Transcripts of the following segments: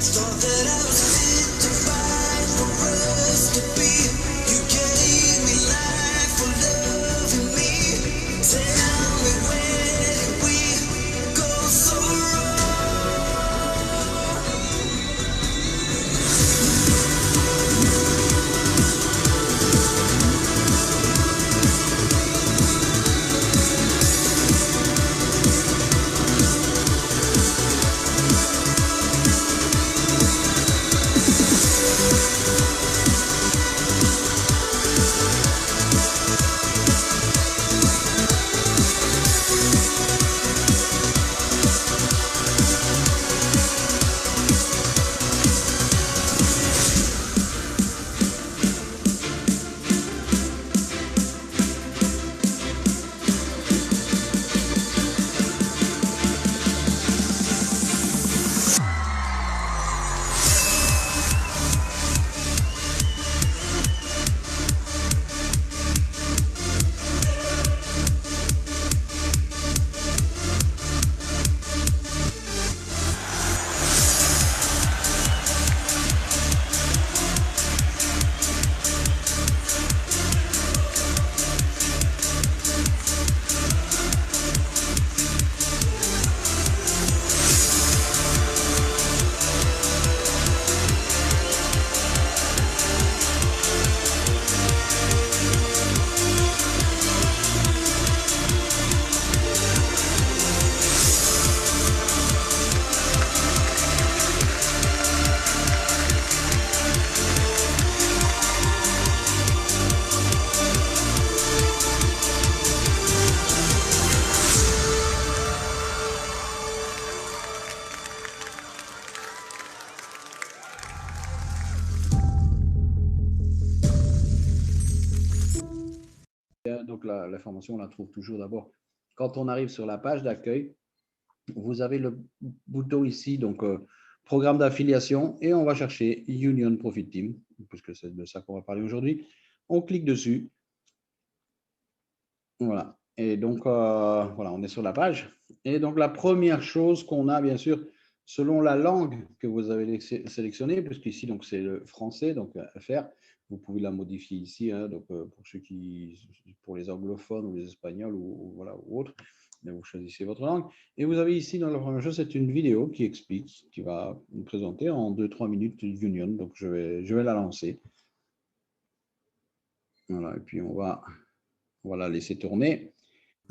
Thought that I was fit to fight for us to be. You gave me life for loving me. Tell me where did we go so Donc l'information, on la trouve toujours d'abord. Quand on arrive sur la page d'accueil, vous avez le bouton ici, donc programme d'affiliation, et on va chercher Union Profit Team, puisque c'est de ça qu'on va parler aujourd'hui. On clique dessus. Voilà. Et donc, voilà, on est sur la page. Et donc, la première chose qu'on a, bien sûr, selon la langue que vous avez sélectionnée, puisqu'ici, donc, c'est le français, donc FR, vous pouvez la modifier ici, hein, donc, pour les anglophones ou les espagnols voilà, ou autres, mais vous choisissez votre langue. Et vous avez ici, dans la première chose, c'est une vidéo qui explique, qui va nous présenter en 2-3 minutes Union. Donc, je vais la lancer. Voilà, et puis on va la laisser tourner.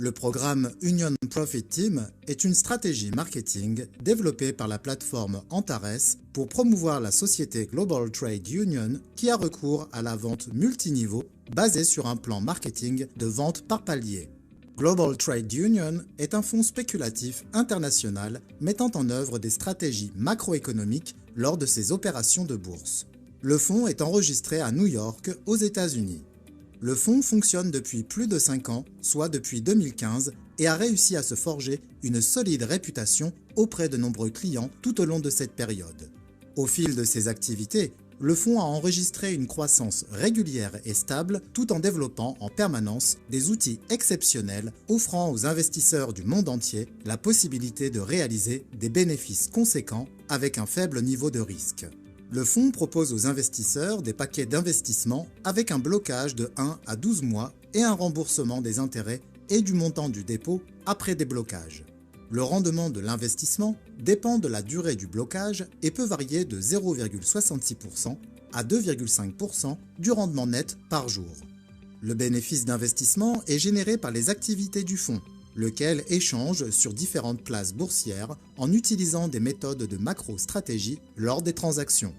Le programme Union Profit Team est une stratégie marketing développée par la plateforme Antares pour promouvoir la société Global Trade Union qui a recours à la vente multiniveau basée sur un plan marketing de vente par palier. Global Trade Union est un fonds spéculatif international mettant en œuvre des stratégies macroéconomiques lors de ses opérations de bourse. Le fonds est enregistré à New York, aux États-Unis. Le fonds fonctionne depuis plus de 5 ans, soit depuis 2015, et a réussi à se forger une solide réputation auprès de nombreux clients tout au long de cette période. Au fil de ses activités, le fonds a enregistré une croissance régulière et stable tout en développant en permanence des outils exceptionnels offrant aux investisseurs du monde entier la possibilité de réaliser des bénéfices conséquents avec un faible niveau de risque. Le fonds propose aux investisseurs des paquets d'investissement avec un blocage de 1 à 12 mois et un remboursement des intérêts et du montant du dépôt après déblocage. Le rendement de l'investissement dépend de la durée du blocage et peut varier de 0,66% à 2,5% du rendement net par jour. Le bénéfice d'investissement est généré par les activités du fonds, lequel échange sur différentes places boursières en utilisant des méthodes de macro-stratégie lors des transactions.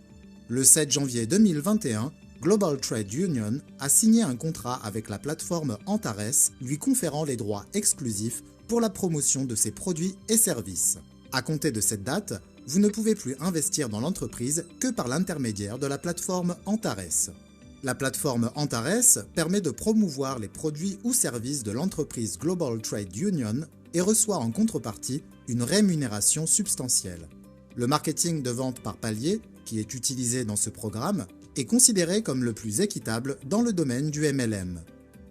Le 7 janvier 2021, Global Trade Union a signé un contrat avec la plateforme Antares, lui conférant les droits exclusifs pour la promotion de ses produits et services. À compter de cette date, vous ne pouvez plus investir dans l'entreprise que par l'intermédiaire de la plateforme Antares. La plateforme Antares permet de promouvoir les produits ou services de l'entreprise Global Trade Union et reçoit en contrepartie une rémunération substantielle. Le marketing de vente par palier, qui est utilisé dans ce programme, est considéré comme le plus équitable dans le domaine du MLM.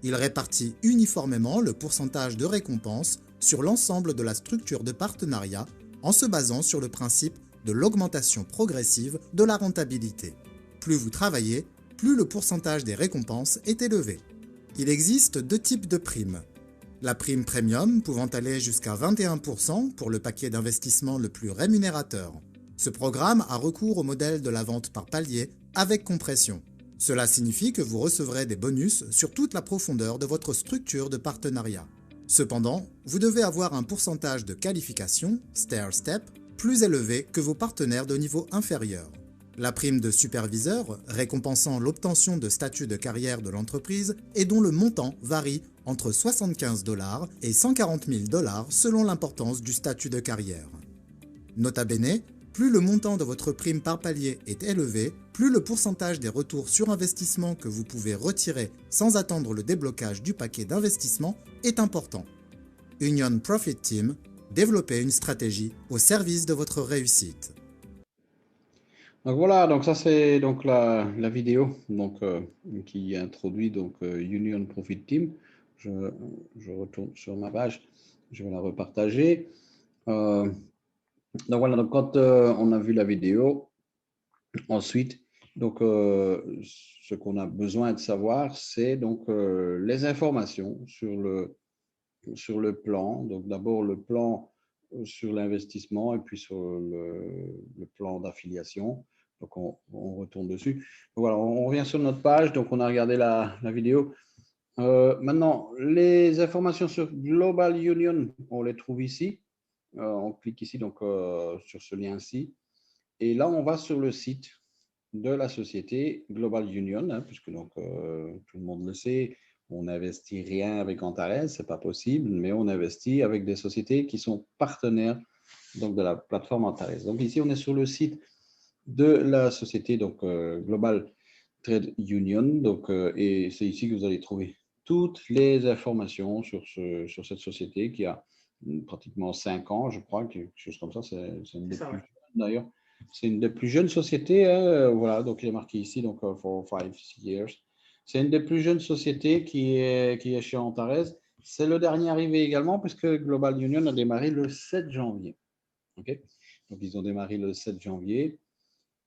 Il répartit uniformément le pourcentage de récompense sur l'ensemble de la structure de partenariat en se basant sur le principe de l'augmentation progressive de la rentabilité. Plus vous travaillez, plus le pourcentage des récompenses est élevé. Il existe deux types de primes. La prime premium pouvant aller jusqu'à 21% pour le paquet d'investissement le plus rémunérateur. Ce programme a recours au modèle de la vente par palier avec compression. Cela signifie que vous recevrez des bonus sur toute la profondeur de votre structure de partenariat. Cependant, vous devez avoir un pourcentage de qualification, stair-step, plus élevé que vos partenaires de niveau inférieur. La prime de superviseur, récompensant l'obtention de statut de carrière de l'entreprise et dont le montant varie entre 75 $ et 140 000 $ selon l'importance du statut de carrière. Nota bene, plus le montant de votre prime par palier est élevé, plus le pourcentage des retours sur investissement que vous pouvez retirer sans attendre le déblocage du paquet d'investissement est important. Union Profit Team, développez une stratégie au service de votre réussite. Donc voilà, donc ça c'est donc la vidéo donc, qui introduit donc, Union Profit Team. Je retourne sur ma page, je vais la repartager. Donc voilà, donc quand on a vu la vidéo, ensuite, donc, ce qu'on a besoin de savoir, c'est donc les informations sur le plan. Donc d'abord le plan sur l'investissement et puis sur le plan d'affiliation. Donc on retourne dessus. Donc voilà, on revient sur notre page. Donc on a regardé la vidéo. Maintenant, les informations sur Global Union, on les trouve ici. On clique ici donc sur ce lien-ci. Et là, on va sur le site de la société Global Union, hein, puisque donc, tout le monde le sait, on n'investit rien avec Antares, ce n'est pas possible, mais on investit avec des sociétés qui sont partenaires donc, de la plateforme Antares. Donc ici, on est sur le site de la société donc, Global Trade Union, donc, et c'est ici que vous allez trouver toutes les informations sur cette société qui a pratiquement 5 ans, je crois, quelque chose comme ça, c'est une des plus jeunes d'ailleurs. C'est une des plus jeunes sociétés, hein, voilà, donc il est marqué ici, donc for 5 years. C'est une des plus jeunes sociétés qui est chez Antares. C'est le dernier arrivé également, puisque Global Union a démarré le 7 janvier. Okay, donc ils ont démarré le 7 janvier,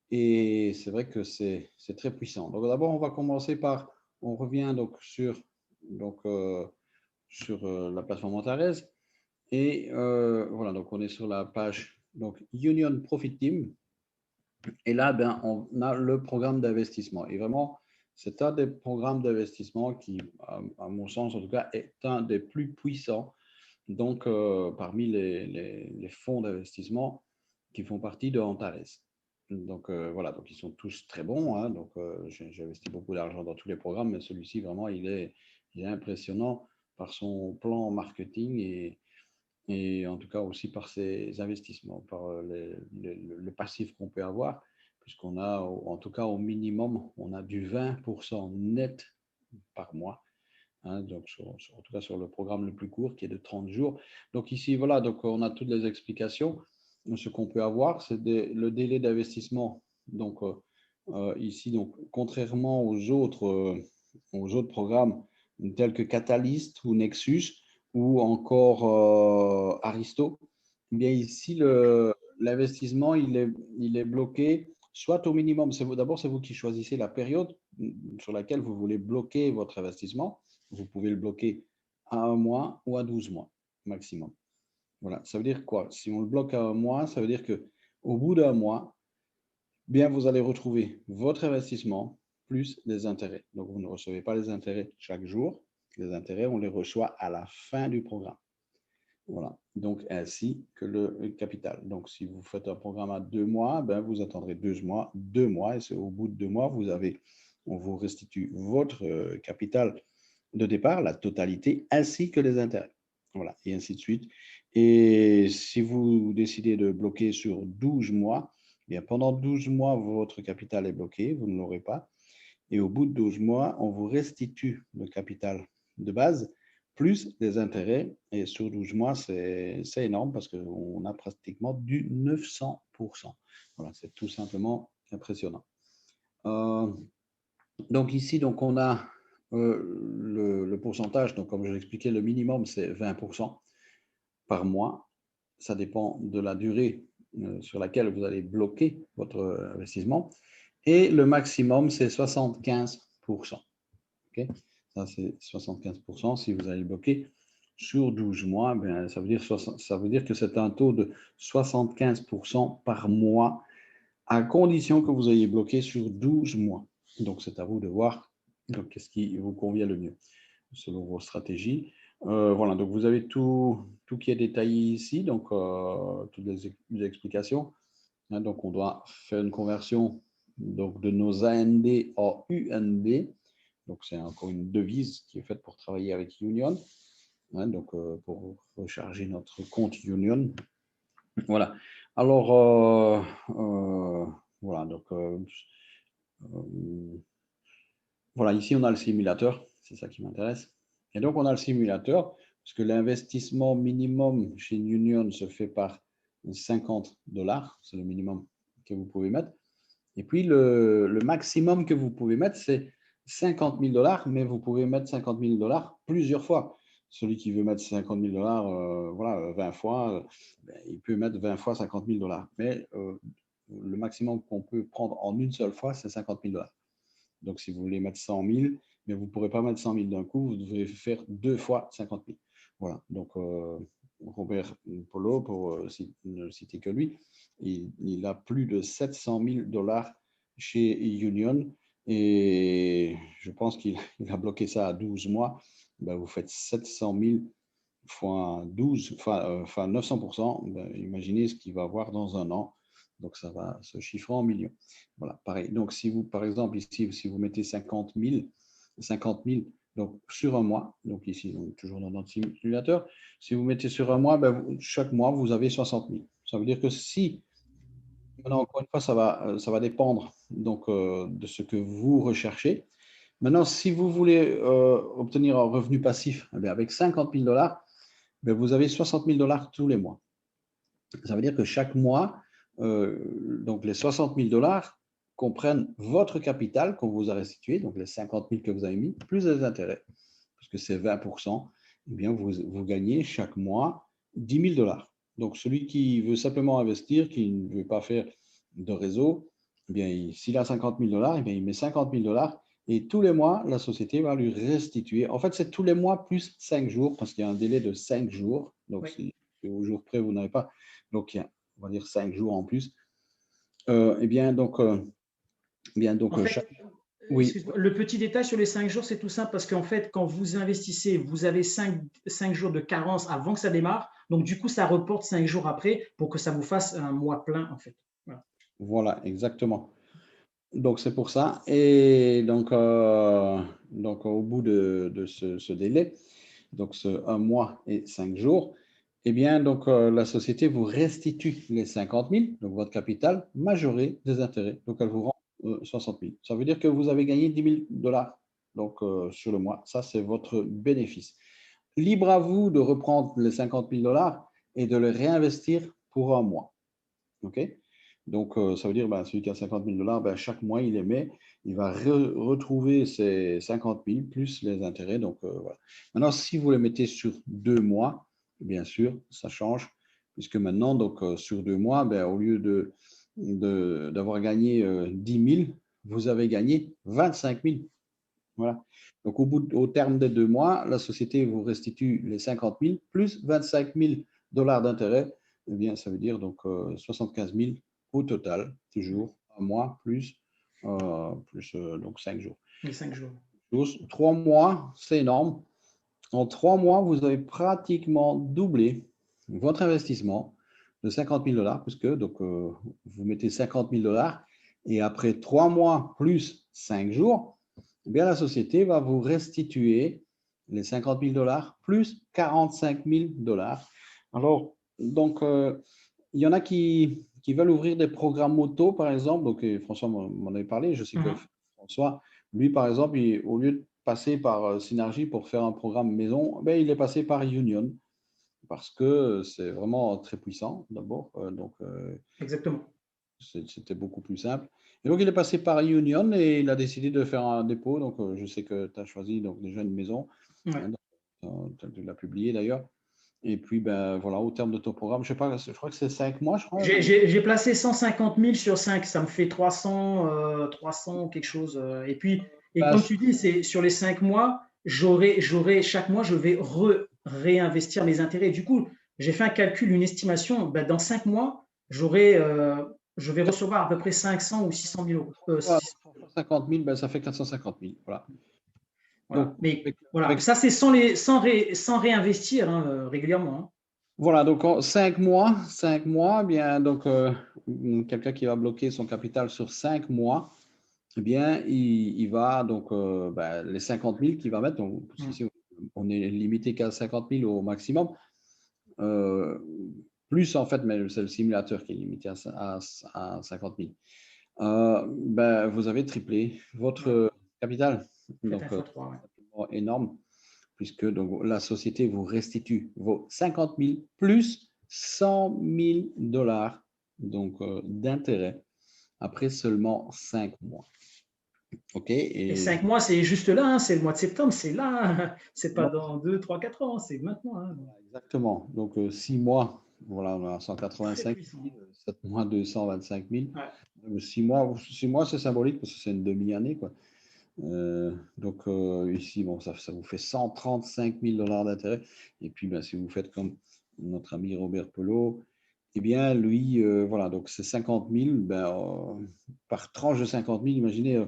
et c'est vrai que c'est très puissant. Donc d'abord, on va commencer par, on revient donc sur la plateforme Antares, et voilà, donc on est sur la page donc Union Profit Team. Et là, ben, on a le programme d'investissement. Et vraiment, c'est un des programmes d'investissement qui, à mon sens en tout cas, est un des plus puissants. Donc, parmi les fonds d'investissement qui font partie de Antares. Donc, voilà, donc ils sont tous très bons. Hein, donc, j'ai investi beaucoup d'argent dans tous les programmes, mais celui-ci, vraiment, il est impressionnant par son plan marketing et en tout cas aussi par ses investissements, par le passif qu'on peut avoir, puisqu'on a, en tout cas au minimum, on a du 20% net par mois, hein, donc en tout cas sur le programme le plus court qui est de 30 jours. Donc ici, voilà, donc on a toutes les explications. Ce qu'on peut avoir, c'est le délai d'investissement. Donc ici, donc, contrairement aux autres programmes tels que Catalyst ou Nexus, ou encore Aristo, eh bien ici, l'investissement, il est bloqué, soit au minimum, d'abord, c'est vous qui choisissez la période sur laquelle vous voulez bloquer votre investissement. Vous pouvez le bloquer à 1 mois ou à 12 mois maximum. Voilà, ça veut dire quoi? Si on le bloque à 1 mois, ça veut dire qu'au bout d'1 mois, bien, vous allez retrouver votre investissement plus les intérêts. Donc, vous ne recevez pas les intérêts chaque jour. Les intérêts, on les reçoit à la fin du programme. Voilà, donc ainsi que le capital. Donc, si vous faites un programme à 2 mois, ben, vous attendrez 2 mois, et c'est au bout de 2 mois, on vous restitue votre capital de départ, la totalité, ainsi que les intérêts. Voilà, et ainsi de suite. Et si vous décidez de bloquer sur 12 mois, bien, pendant 12 mois, votre capital est bloqué, vous ne l'aurez pas. Et au bout de 12 mois, on vous restitue le capital de base, plus les intérêts. Et sur 12 mois, c'est énorme parce qu'on a pratiquement du 900%. Voilà, c'est tout simplement impressionnant. Donc ici, donc, on a le pourcentage. Donc, comme je l'expliquais, le minimum, c'est 20% par mois. Ça dépend de la durée sur laquelle vous allez bloquer votre investissement. Et le maximum, c'est 75%. Okay, ça, c'est 75%. Si vous allez bloquer sur 12 mois, ben, ça veut dire que c'est un taux de 75% par mois, à condition que vous ayez bloqué sur 12 mois. Donc, c'est à vous de voir qu'est-ce qui vous convient le mieux selon vos stratégies. Voilà, donc vous avez tout qui est détaillé ici, donc toutes les explications. Hein, donc, on doit faire une conversion donc, de nos AND en UND. Donc, c'est encore une devise qui est faite pour travailler avec Union. Hein, donc, pour recharger notre compte Union. Voilà. Alors, voilà. Donc, voilà, ici, on a le simulateur. C'est ça qui m'intéresse. Et donc, on a le simulateur, parce que l'investissement minimum chez Union se fait par 50 $. C'est le minimum que vous pouvez mettre. Et puis, le maximum que vous pouvez mettre, c'est 50 000 $, mais vous pouvez mettre 50 000 $ plusieurs fois. Celui qui veut mettre 50 000 $, voilà, 20 fois, ben, il peut mettre 20 fois 50 000 $. Mais le maximum qu'on peut prendre en une seule fois, c'est 50 000 $. Donc, si vous voulez mettre 100 000, mais vous ne pourrez pas mettre 100 000 d'un coup, vous devrez faire 2 fois 50 000. Voilà. Donc, Robert Polo, pour ne citer que lui, il a plus de 700 000 $ chez Union et je pense qu'il a bloqué ça à 12 mois. Ben, vous faites 700 000 fois 12, enfin 900%. Ben, imaginez ce qu'il va avoir dans un an. Donc, ça va se chiffrer en millions. Voilà, pareil. Donc, si vous, par exemple, ici, si vous mettez 50 000, donc sur un mois, donc ici, donc, toujours dans notre simulateur, si vous mettez sur un mois, ben, chaque mois, vous avez 60 000. Ça veut dire que si, maintenant, encore une fois, ça va dépendre donc, de ce que vous recherchez. Maintenant, si vous voulez obtenir un revenu passif, eh bien, avec 50 000 $, ben, vous avez 60 000 $ tous les mois. Ça veut dire que chaque mois, donc les 60 000 $ comprennent votre capital qu'on vous a restitué, donc les 50 000 que vous avez mis, plus les intérêts, puisque c'est 20%, eh bien vous gagnez chaque mois 10 000 $. Donc, celui qui veut simplement investir, qui ne veut pas faire de réseau, eh bien, s'il a 50 000 $, eh bien, il met 50 000 $ et tous les mois, la société va lui restituer. En fait, c'est tous les mois plus 5 jours, parce qu'il y a un délai de 5 jours. Donc, Oui. si au jour près, vous n'avez pas. Donc, il y a, on va dire, 5 jours en plus. Eh bien, donc, En fait, oui, excuse-moi, le petit détail sur les 5 jours, c'est tout simple parce qu'en fait, quand vous investissez, vous avez 5 jours de carence avant que ça démarre. Donc, du coup, ça reporte 5 jours après pour que ça vous fasse un mois plein, en fait. Voilà. voilà, exactement. Donc, c'est pour ça. Et donc au bout de ce délai, donc ce 1 mois et 5 jours, eh bien, donc, la société vous restitue les 50 000, donc votre capital, majoré des intérêts. Donc, elle vous rend 60 000. Ça veut dire que vous avez gagné 10 000 $ donc, sur le mois. Ça, c'est votre bénéfice. Libre à vous de reprendre les 50 000 $ et de les réinvestir pour un mois. OK? Donc, ça veut dire ben, celui qui a 50 000 $, ben, chaque mois, il les met. Il va retrouver ses 50 000 plus les intérêts. Donc, voilà. Maintenant, si vous les mettez sur 2 mois, bien sûr, ça change. Puisque maintenant, donc, sur 2 mois, ben, au lieu d'avoir gagné 10 000, vous avez gagné 25 000. Voilà. Donc, au terme des 2 mois, la société vous restitue les 50 000 plus 25 000 $ d'intérêt. Eh bien, ça veut dire donc 75 000 au total, toujours un mois plus donc 5 jours. Les 5 jours. 3 mois, c'est énorme. En 3 mois, vous avez pratiquement doublé votre investissement de 50 000 $, puisque donc, vous mettez 50 000 $ et après 3 mois plus 5 jours, eh bien, la société va vous restituer les 50 000 $ plus 45 000 $. Alors, donc, il y en a qui veulent ouvrir des programmes auto, par exemple. Donc, François m'en avait parlé. Je sais que François, lui, par exemple, au lieu de passer par Synergie pour faire un programme maison, ben, il est passé par Union parce que c'est vraiment très puissant d'abord. Donc, Exactement. c'était beaucoup plus simple. Et donc, il est passé par Union et il a décidé de faire un dépôt. Donc, je sais que tu as choisi donc, déjà une maison. Ouais. Hein, tu l'as publié d'ailleurs. Et puis, ben, voilà, au terme de ton programme, je sais pas, je crois que c'est 5 mois, je crois. J'ai placé 150 000 sur 5, ça me fait 300 quelque chose. Et puis, et Ben, comme tu dis, c'est sur les 5 mois, chaque mois, je vais réinvestir mes intérêts. Du coup, j'ai fait un calcul, une estimation. Ben, dans 5 mois, je vais recevoir à peu près 500 ou 600 000 euros. 50 000, ben, ça fait 450 000. Voilà. Voilà. Donc, Mais voilà, ça c'est sans réinvestir régulièrement. Hein. voilà, donc en 5 mois, bien, donc quelqu'un qui va bloquer son capital sur 5 mois, eh bien, il va, donc, ben, les 50 000 qu'il va mettre, donc, ici, on est limité qu'à 50 000 au maximum, plus en fait, mais c'est le simulateur qui est limité à 50 000. Ben, vous avez triplé votre capital, donc énorme, puisque donc, la société vous restitue vos 50 000 plus 100 000 dollars donc, d'intérêt après seulement 5 mois. OK. Et 5 mois, c'est juste là, hein, c'est le mois de septembre, c'est là, c'est pas dans 2, 3, 4 ans, c'est maintenant. Hein. Exactement. Donc 6 mois, voilà, on a 185 000, 7 mois, 225 000. Ouais. 6 mois, c'est symbolique parce que c'est une demi-année, quoi. Donc ici, bon, ça vous fait 135 000 dollars d'intérêt. Et puis, ben, si vous faites comme notre ami Robert Pelot, eh bien, lui, voilà, donc c'est 50 000, ben, par tranche de 50 000, imaginez,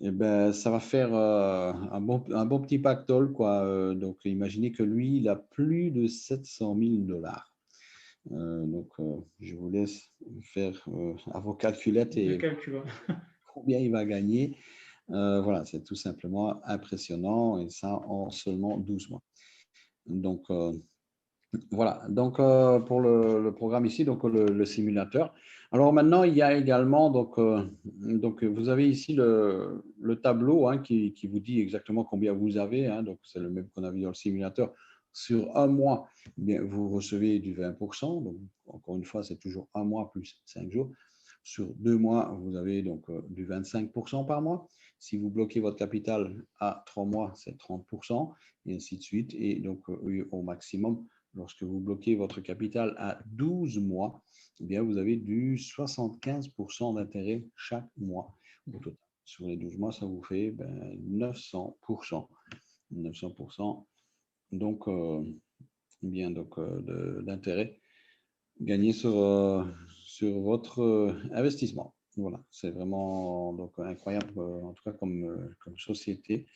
eh ben, ça va faire un bon petit pactole, quoi. Donc, imaginez que lui, il a plus de 700 000 dollars. Donc, je vous laisse faire à vos calculettes et combien il va gagner. Voilà, c'est tout simplement impressionnant et ça en seulement 12 mois. Donc, voilà. Donc, pour le programme ici, donc le simulateur. Alors maintenant, il y a également, donc vous avez ici le tableau hein, qui vous dit exactement combien vous avez. Hein, donc, c'est le même qu'on a vu dans le simulateur. Sur un mois, eh bien, vous recevez du 20%. Donc, encore une fois, c'est toujours un mois plus 5 jours. Sur 2 mois, vous avez donc du 25% par mois. Si vous bloquez votre capital à 3 mois, c'est 30%, et ainsi de suite. Et donc, au maximum, lorsque vous bloquez votre capital à 12 mois, eh bien, vous avez du 75% d'intérêt chaque mois. Au total, sur les 12 mois, ça vous fait 900%. 900%. Donc, bien, donc d'intérêt gagné sur votre investissement. Voilà, c'est vraiment donc, incroyable, en tout cas comme société.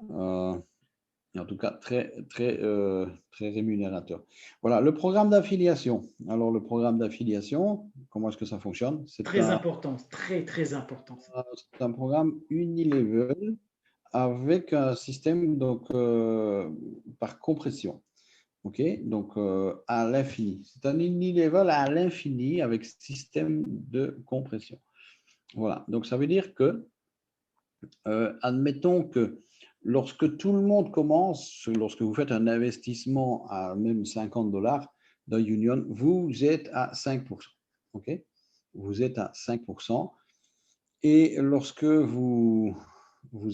Et en tout cas, très rémunérateur. Voilà, le programme d'affiliation. Alors, le programme d'affiliation, comment est-ce que ça fonctionne? C'est important, très important. C'est un programme unilevel avec un système donc, par compression. OK, donc à l'infini. C'est un unilevel à l'infini avec système de compression. Voilà, donc ça veut dire que, admettons que lorsque tout le monde commence, lorsque vous faites un investissement à même 50 dollars dans Union, vous êtes à 5%. OK, vous êtes à 5%. Et lorsque vous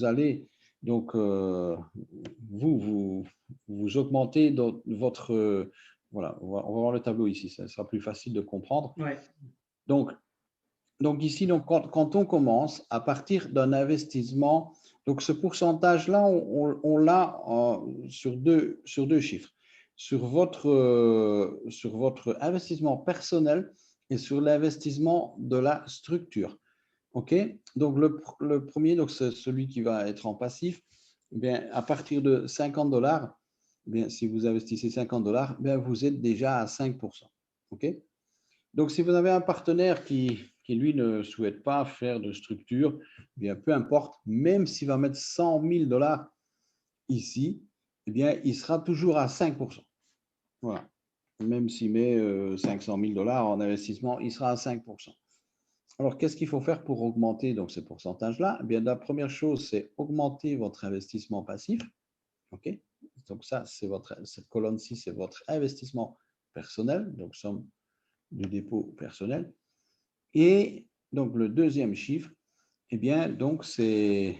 allez, donc, vous augmentez votre… voilà, on va voir le tableau ici, ça sera plus facile de comprendre. Ouais. Donc ici, donc, quand on commence, à partir d'un investissement, donc ce pourcentage-là, on l'a sur deux chiffres. Sur votre investissement personnel et sur l'investissement de la structure. OK, donc le premier, donc c'est celui qui va être en passif. Eh bien, à partir de 50 dollars, bien, si vous investissez 50 dollars, bien, vous êtes déjà à 5%. OK, donc si vous avez un partenaire qui lui ne souhaite pas faire de structure, bien, peu importe, même s'il va mettre 100 000 dollars ici, eh bien, il sera toujours à 5%. Voilà, même s'il met 500 000 dollars en investissement, il sera à 5%. Alors, qu'est-ce qu'il faut faire pour augmenter donc, ces pourcentages-là? Eh bien, la première chose, c'est augmenter votre investissement passif. OK, donc ça, cette colonne-ci, c'est votre investissement personnel, donc somme du dépôt personnel. Et donc, le deuxième chiffre, eh bien, donc, c'est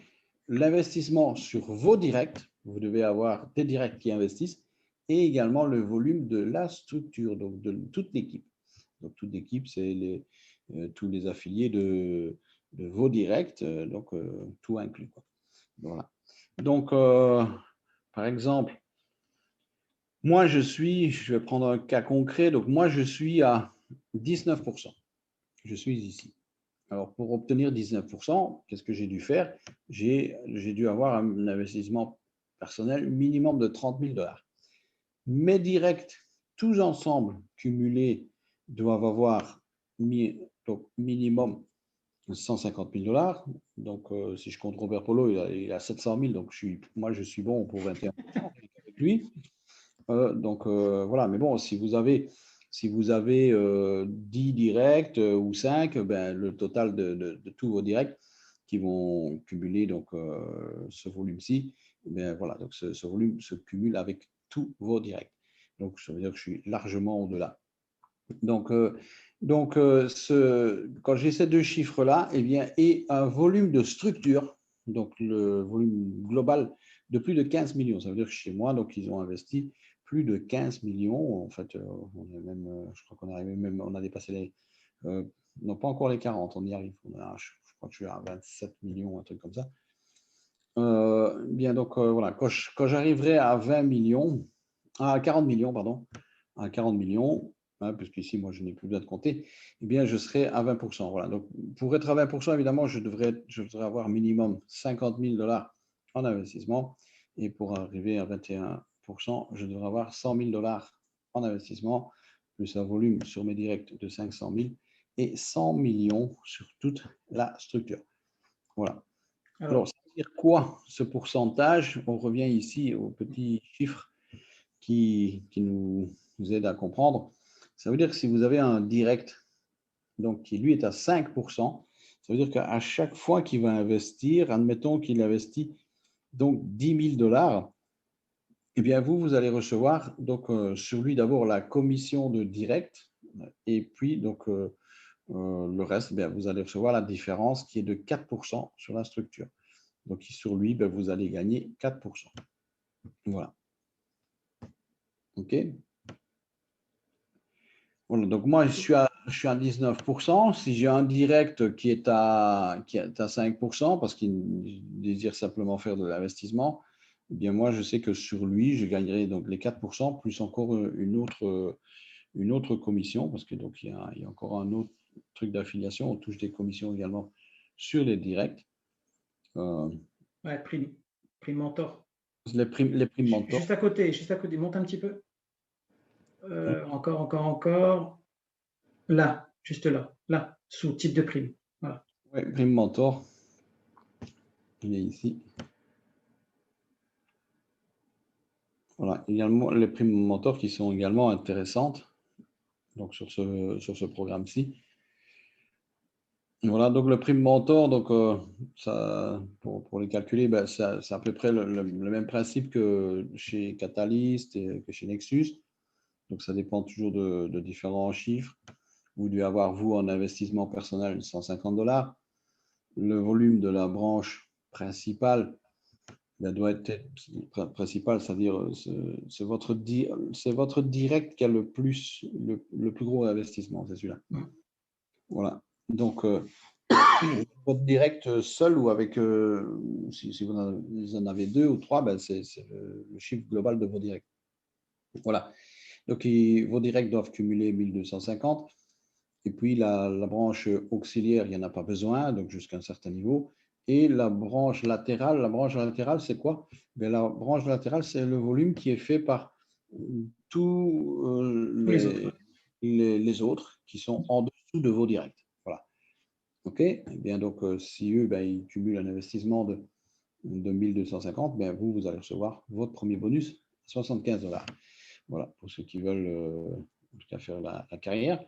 l'investissement sur vos directs. Vous devez avoir des directs qui investissent et également le volume de la structure, donc de toute l'équipe. Donc, toute l'équipe, c'est tous les affiliés de vos directs, donc tout inclus, quoi. Voilà. Donc, par exemple, moi, je vais prendre un cas concret. Donc, moi, je suis à 19%. Je suis ici. Alors, pour obtenir 19%, qu'est-ce que j'ai dû faire? J'ai dû avoir un investissement personnel minimum de 30 000 $. Mes directs, tous ensemble, cumulés, doivent avoir donc, minimum 150 000 $. Donc, si je compte Robert Polo, il a 700 000. Donc, moi, je suis bon pour 21% avec lui. Donc, voilà. Mais bon, si vous avez 10 directs ou 5, ben, le total de tous vos directs qui vont cumuler donc, ce volume-ci, ben, voilà, donc ce volume se cumule avec tous vos directs. Donc, ça veut dire que je suis largement au-delà. Donc, quand j'ai ces deux chiffres-là, eh bien, et un volume de structure, donc le volume global de plus de 15 millions, ça veut dire que chez moi, donc, ils ont investi plus de 15 millions. En fait, on est même, je crois qu'on arrive même, on a dépassé les, non pas encore les 40, on y arrive. Je crois que je suis à 27 millions, un truc comme ça. Bien, donc voilà, quand j'arriverai à 20 millions, à 40 millions, pardon, à 40 millions, hein, puisqu'ici, moi, je n'ai plus besoin de compter, eh bien, je serai à 20%. Voilà. Donc, pour être à 20%, évidemment, je devrais avoir minimum 50 000 $ en investissement. Et pour arriver à 21%, je devrais avoir 100 000 $ en investissement, plus un volume sur mes directs de 500 000 et 100 millions sur toute la structure. Voilà. Alors, ça veut dire quoi ce pourcentage? On revient ici aux petits chiffres qui nous aident à comprendre. Ça veut dire que si vous avez un direct donc, qui lui est à 5%, ça veut dire qu'à chaque fois qu'il va investir, admettons qu'il investit donc 10 000 $, eh bien vous allez recevoir donc sur lui d'abord la commission de direct et puis donc le reste, eh bien, vous allez recevoir la différence qui est de 4% sur la structure. Donc sur lui, ben, vous allez gagner 4%. Voilà. OK. Voilà, donc moi, je suis à 19%. Si j'ai un direct qui est à 5%, parce qu'il désire simplement faire de l'investissement, eh bien moi, je sais que sur lui, je gagnerai donc les 4%, plus encore une autre commission, parce que donc il y a encore un autre truc d'affiliation. On touche des commissions également sur les directs. Ouais, prime mentor. Les primes mentor. Juste à côté, monte un petit peu. Encore. Là, juste là, sous type de prime. Voilà. Oui, prime mentor. Il est ici. Voilà, également les primes mentor qui sont également intéressantes donc sur ce programme-ci. Voilà, donc le prime mentor, donc ça, pour les calculer, ben, c'est à peu près le même principe que chez Catalyst et que chez Nexus. Donc ça dépend toujours de différents chiffres. Vous devez avoir, vous, en investissement personnel, 150 $. Le volume de la branche principale doit être principal, c'est-à-dire c'est votre direct qui a le plus gros investissement, c'est celui-là. Voilà. Donc, votre direct seul ou avec, si vous en avez 2 ou 3, ben c'est le chiffre global de vos directs. Voilà. Donc, vos directs doivent cumuler 1250. Et puis, la branche auxiliaire, il n'y en a pas besoin, donc jusqu'à un certain niveau. Et la branche latérale, c'est quoi? Ben, la branche latérale, c'est le volume qui est fait par tous les autres qui sont en dessous de vos directs. Voilà. OK? Eh bien, donc, si eux, ben, ils cumulent un investissement de 1250, ben, vous allez recevoir votre premier bonus, 75 $. Voilà, pour ceux qui veulent en tout cas faire la carrière.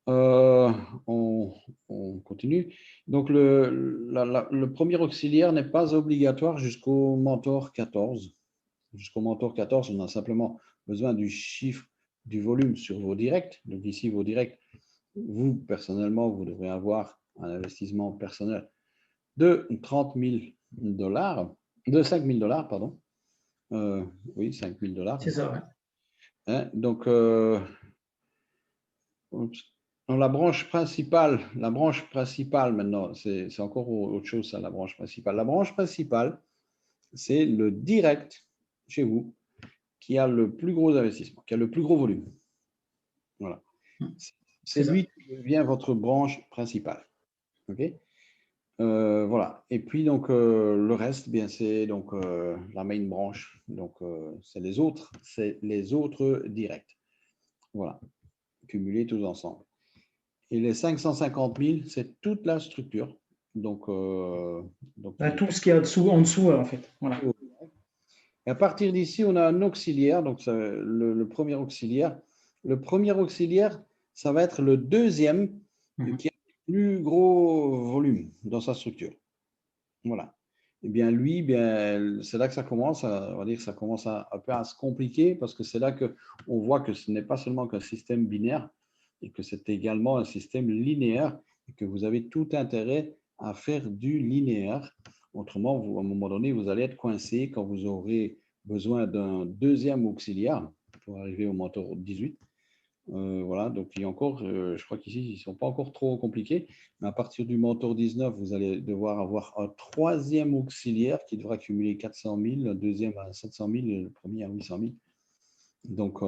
On continue. Donc, le premier auxiliaire n'est pas obligatoire jusqu'au mentor 14. Jusqu'au mentor 14, on a simplement besoin du chiffre du volume sur vos directs. Donc, ici, vos directs, vous, personnellement, vous devrez avoir un investissement personnel de 30 000 $, de 5 000 $, pardon. Oui, 5 000 $. C'est ça, ouais. Hein, donc, dans la branche principale maintenant, c'est encore autre chose, ça, la branche principale. La branche principale, c'est le direct chez vous qui a le plus gros investissement, qui a le plus gros volume. Voilà. C'est ça. lui qui devient votre branche principale. OK? Voilà. Et puis, donc, le reste, bien, c'est donc la main branche. Donc, c'est les autres directs. Voilà. Cumulés tous ensemble. Et les 550 000, c'est toute la structure. Donc, Tout ce qu'il y a en dessous, en fait. Voilà. Et à partir d'ici, on a un auxiliaire. Donc, le premier auxiliaire. Le premier auxiliaire, ça va être le deuxième qui a le plus gros volume dans sa structure. Voilà. Et bien, lui, bien, c'est là que ça commence, on va dire, ça commence un peu à se compliquer parce que c'est là qu'on voit que ce n'est pas seulement qu'un système binaire et que c'est également un système linéaire et que vous avez tout intérêt à faire du linéaire. Autrement, à un moment donné, vous allez être coincé quand vous aurez besoin d'un deuxième auxiliaire pour arriver au moteur 18. Voilà, donc il y a encore, je crois qu'ici, ils ne sont pas encore trop compliqués, mais à partir du mentor 19, vous allez devoir avoir un troisième auxiliaire qui devra cumuler 400 000, le deuxième à 700 000 et le premier à 800 000. Donc,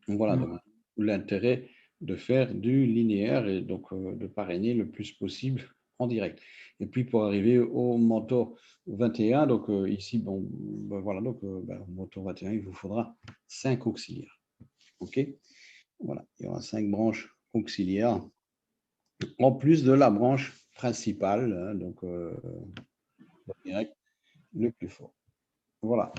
voilà, donc, l'intérêt de faire du linéaire et donc de parrainer le plus possible en direct. Et puis pour arriver au mentor 21, donc ici, bon, ben voilà, donc au mentor 21, il vous faudra 5 auxiliaires. OK? Voilà, il y aura 5 branches auxiliaires, en plus de la branche principale, hein, donc direct, le plus fort. Voilà.